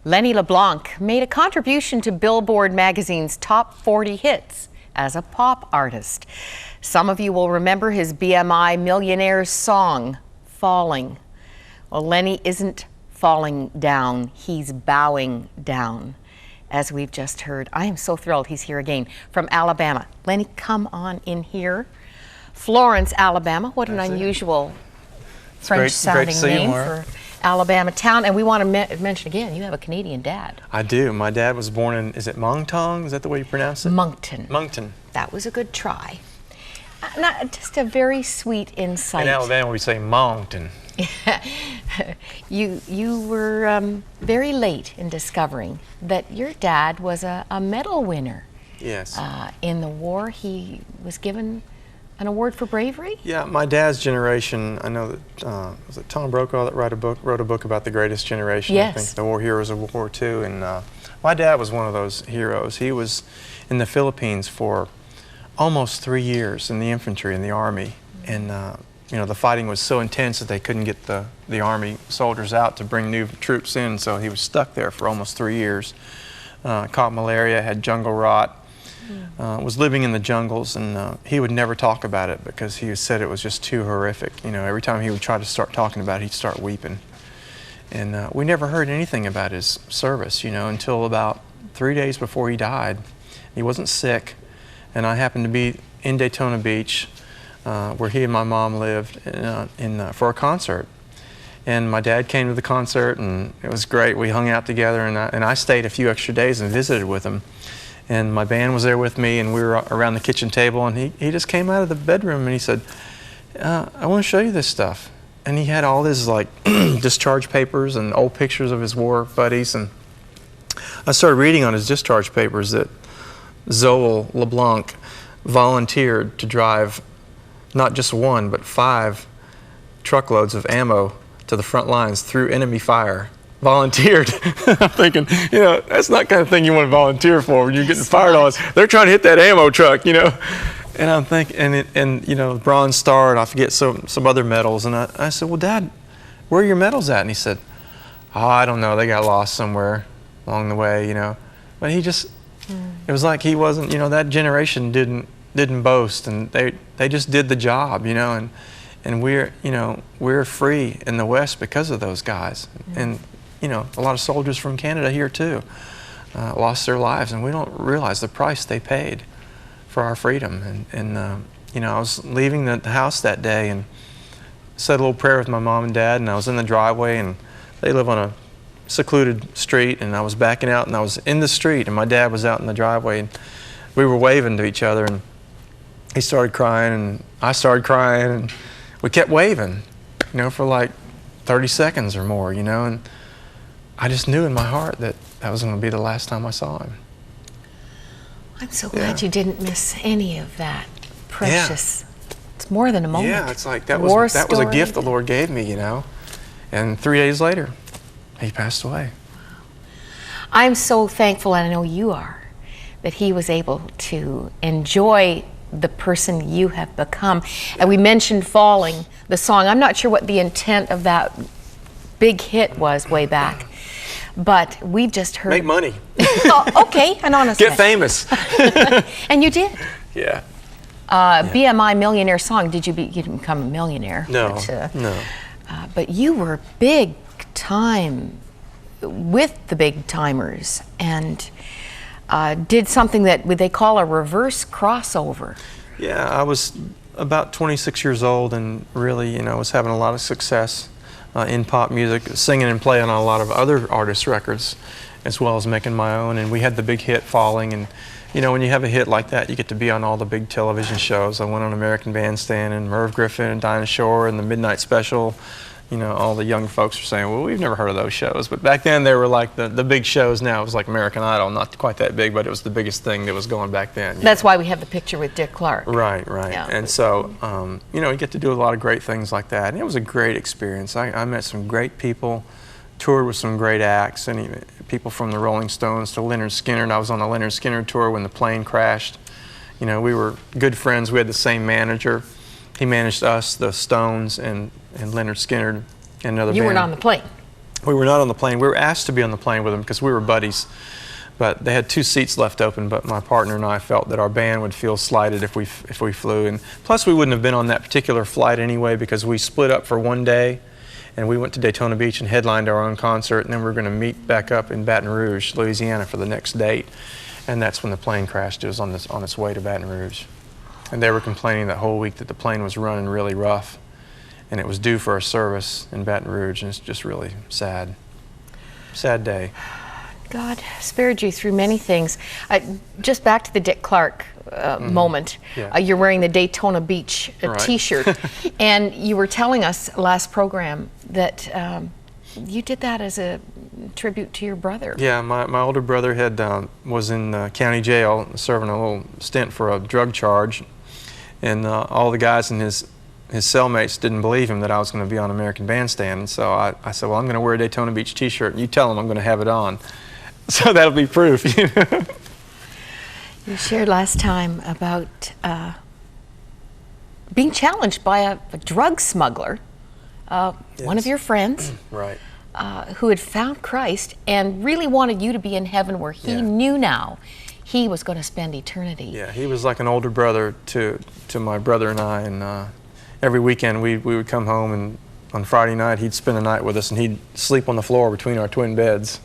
Lenny LeBlanc made a contribution to Billboard magazine's top 40 hits as a pop artist. Some of you will remember his BMI Millionaire's song, Falling. Well, Lenny isn't falling down, he's bowing down. As we've just heard, I am so thrilled he's here again from Alabama. Lenny, come on in here. Florence, Alabama, what an unusual French-sounding name for Alabama town. And we want to mention again, you have a Canadian dad. I do. My dad was born in, is it Moncton? Is that the way you pronounce it? Moncton. Moncton. That was a good try. Just a very sweet insight. In Alabama, we say Moncton. You were very late in discovering that your dad was a medal winner. Yes. In the war, he was given an award for bravery? Yeah, my dad's generation, I know that, was it Tom Brokaw that wrote a book about the greatest generation? Yes. I think, the war heroes of World War II, and my dad was one of those heroes. He was in the Philippines for almost 3 years in the infantry, in the Army, and you know, the fighting was so intense that they couldn't get the Army soldiers out to bring new troops in, so he was stuck there for almost 3 years. Caught malaria, had jungle rot, was living in the jungles, and he would never talk about it because he said it was just too horrific. You know, every time he would try to start talking about it, he'd start weeping. And we never heard anything about his service, you know, until about 3 days before he died. He wasn't sick, and I happened to be in Daytona Beach, where he and my mom lived, for a concert. And my dad came to the concert, and it was great. We hung out together, and I stayed a few extra days and visited with him. And my band was there with me, and we were around the kitchen table, and he just came out of the bedroom and he said, I want to show you this stuff. And he had all his like discharge papers and old pictures of his war buddies, and I started reading on his discharge papers that Zoe LeBlanc volunteered to drive not just 1, but 5 truckloads of ammo to the front lines through enemy fire. Volunteered. I'm thinking, you know, that's not the kind of thing you want to volunteer for when you're getting fired on. They're trying to hit that ammo truck, you know. And I'm thinking, and you know, Bronze Star, and I forget some other medals. And I said, well, Dad, where are your medals at? And he said, oh, I don't know. They got lost somewhere along the way, you know. But he just, it was like he wasn't, you know, that generation didn't boast, and they just did the job, you know. And we're, you know, we're free in the West because of those guys. And you know, a lot of soldiers from Canada here too lost their lives, and we don't realize the price they paid for our freedom. And you know, I was leaving the house that day and said a little prayer with my mom and dad, and I was in the driveway, and they live on a secluded street, and I was backing out, and I was in the street, and my dad was out in the driveway, and we were waving to each other, and he started crying, and I started crying, and we kept waving, you know, for like 30 seconds or more, you know, and I just knew in my heart that that was going to be the last time I saw him. I'm so glad you didn't miss any of that precious. Yeah. It's more than a moment. Yeah, it's like that was a gift the Lord gave me, you know. And 3 days later, he passed away. I'm so thankful, and I know you are, that he was able to enjoy the person you have become. And we mentioned Falling, the song. I'm not sure what the intent of that big hit was way back, but we've just heard. Make money. Oh, okay, an honest. Get famous. And you did. Yeah. BMI Millionaire song. You didn't become a millionaire? No. But, no. But you were big time with the big timers, and did something that they call a reverse crossover. Yeah, I was about 26 years old, and really, you know, was having a lot of success in pop music, singing and playing on a lot of other artists' records, as well as making my own. And we had the big hit Falling, and you know, when you have a hit like that, you get to be on all the big television shows. I went on American Bandstand and Merv Griffin and Dinah Shore and the Midnight Special. You know, all the young folks are saying, well, we've never heard of those shows. But back then, they were like the big shows. Now it was like American Idol, not quite that big, but it was the biggest thing that was going back then. That's why we have the picture with Dick Clark. Right, right. Yeah. And so, you know, you get to do a lot of great things like that. And it was a great experience. I met some great people, toured with some great acts, and even people from the Rolling Stones to Leonard Skinner. And I was on the Leonard Skinner tour when the plane crashed. You know, we were good friends. We had the same manager. He managed us, the Stones, and Leonard Skinner. And another You band. weren't on the plane. We were not on the plane. We were asked to be on the plane with them because we were buddies. But they had 2 seats left open, but my partner and I felt that our band would feel slighted if we flew. And plus, we wouldn't have been on that particular flight anyway because we split up for one day, and we went to Daytona Beach and headlined our own concert, and then we were going to meet back up in Baton Rouge, Louisiana for the next date. And that's when the plane crashed. It was on its way to Baton Rouge. And they were complaining that whole week that the plane was running really rough, and it was due for a service in Baton Rouge, and it's just really sad. Sad day. God spared you through many things. Just back to the Dick Clark moment. Yeah. You're wearing the Daytona Beach Right. T-shirt, and you were telling us last program that you did that as a tribute to your brother. Yeah, my older brother was in county jail serving a little stint for a drug charge, and all the guys in his cellmates didn't believe him that I was going to be on American Bandstand, and so I said, well, I'm going to wear a Daytona Beach T-shirt, and you tell him I'm going to have it on. So that'll be proof. You know? You shared last time about being challenged by a drug smuggler, one of your friends, Right. who had found Christ and really wanted you to be in heaven where he knew now he was going to spend eternity. Yeah, he was like an older brother to my brother and I, and every weekend we would come home, and on Friday night he'd spend the night with us, and he'd sleep on the floor between our twin beds.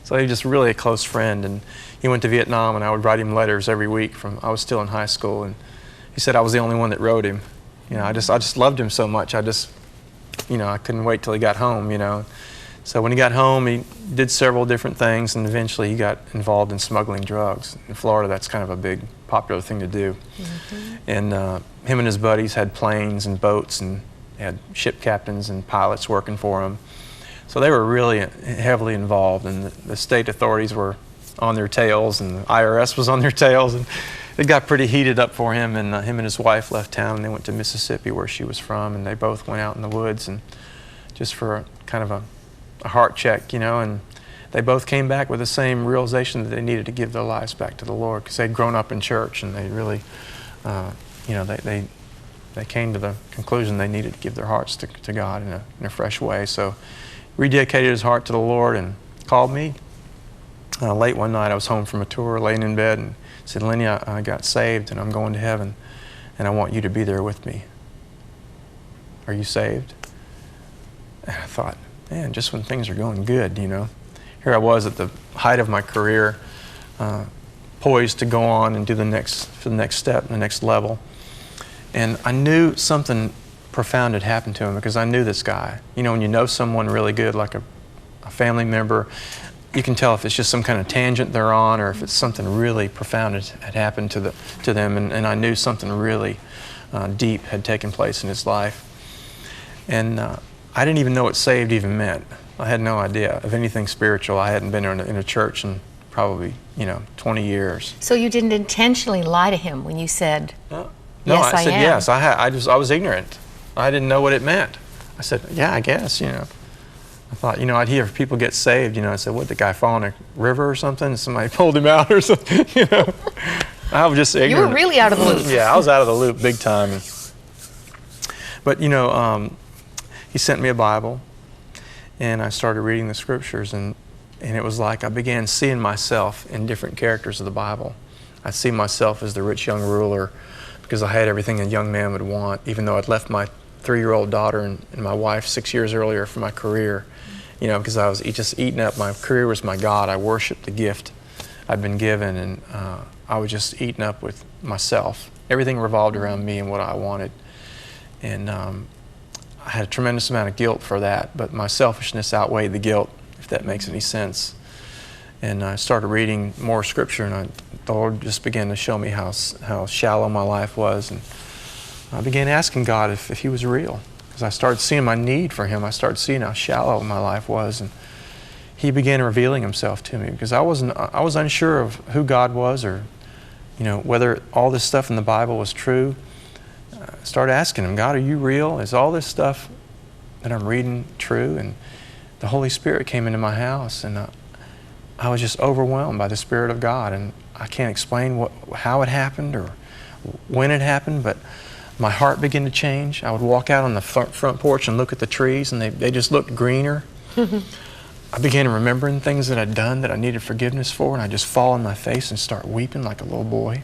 So he was just really a close friend, and he went to Vietnam, and I would write him letters every week I was still in high school, and he said I was the only one that wrote him. You know, I just loved him so much. I couldn't wait till he got home, you know. So when he got home, he did several different things, and eventually he got involved in smuggling drugs. In Florida, that's kind of a big, popular thing to do. Mm-hmm. And him and his buddies had planes and boats, and they had ship captains and pilots working for him. So they were really heavily involved, and the state authorities were on their tails, and the IRS was on their tails, and it got pretty heated up for him, and him and his wife left town, and they went to Mississippi, where she was from, and they both went out in the woods, and just for kind of a heart check, you know, and they both came back with the same realization that they needed to give their lives back to the Lord, because they'd grown up in church, and they really, you know, they came to the conclusion they needed to give their hearts to God in a fresh way. So rededicated his heart to the Lord and called me late one night. I was home from a tour, laying in bed, and said, Lenny, I got saved, and I'm going to heaven, and I want you to be there with me. Are you saved? And I thought, man, just when things are going good, you know. Here I was at the height of my career, poised to go on and do the next step, the next level. And I knew something profound had happened to him, because I knew this guy. You know, when you know someone really good, like a family member, you can tell if it's just some kind of tangent they're on, or if it's something really profound had happened to them. And I knew something really deep had taken place in his life. And I didn't even know what saved even meant. I had no idea of anything spiritual. I hadn't been in a church in probably, 20 years. So you didn't intentionally lie to him when you said, No, yes, I said am. yes. I was ignorant. I didn't know what it meant. I said, yeah, I guess, I thought, I'd hear people get saved, I said, what, the guy fall in a river or something? Somebody pulled him out or something, I was just ignorant. You were really out of the loop. Yeah, I was out of the loop big time. But, he sent me a Bible, and I started reading the scriptures, and it was like I began seeing myself in different characters of the Bible. I see myself as the rich young ruler, because I had everything a young man would want, even though I'd left my 3-year-old daughter and my wife 6 years earlier for my career, because I was just eating up. My career was my God. I worshiped the gift I'd been given, and I was just eating up with myself. Everything revolved around me and what I wanted. And I had a tremendous amount of guilt for that, but my selfishness outweighed the guilt, if that makes any sense. And I started reading more scripture, and the Lord just began to show me how shallow my life was. And I began asking God if He was real, because I started seeing my need for Him. I started seeing how shallow my life was, and He began revealing Himself to me, because I was unsure of who God was, or whether all this stuff in the Bible was true. I started asking Him, God, are you real? Is all this stuff that I'm reading true? And the Holy Spirit came into my house, and I was just overwhelmed by the Spirit of God, and I can't explain how it happened or when it happened, but my heart began to change. I would walk out on the front porch and look at the trees, and they just looked greener. I began remembering things that I'd done that I needed forgiveness for, and I just fall on my face and start weeping like a little boy.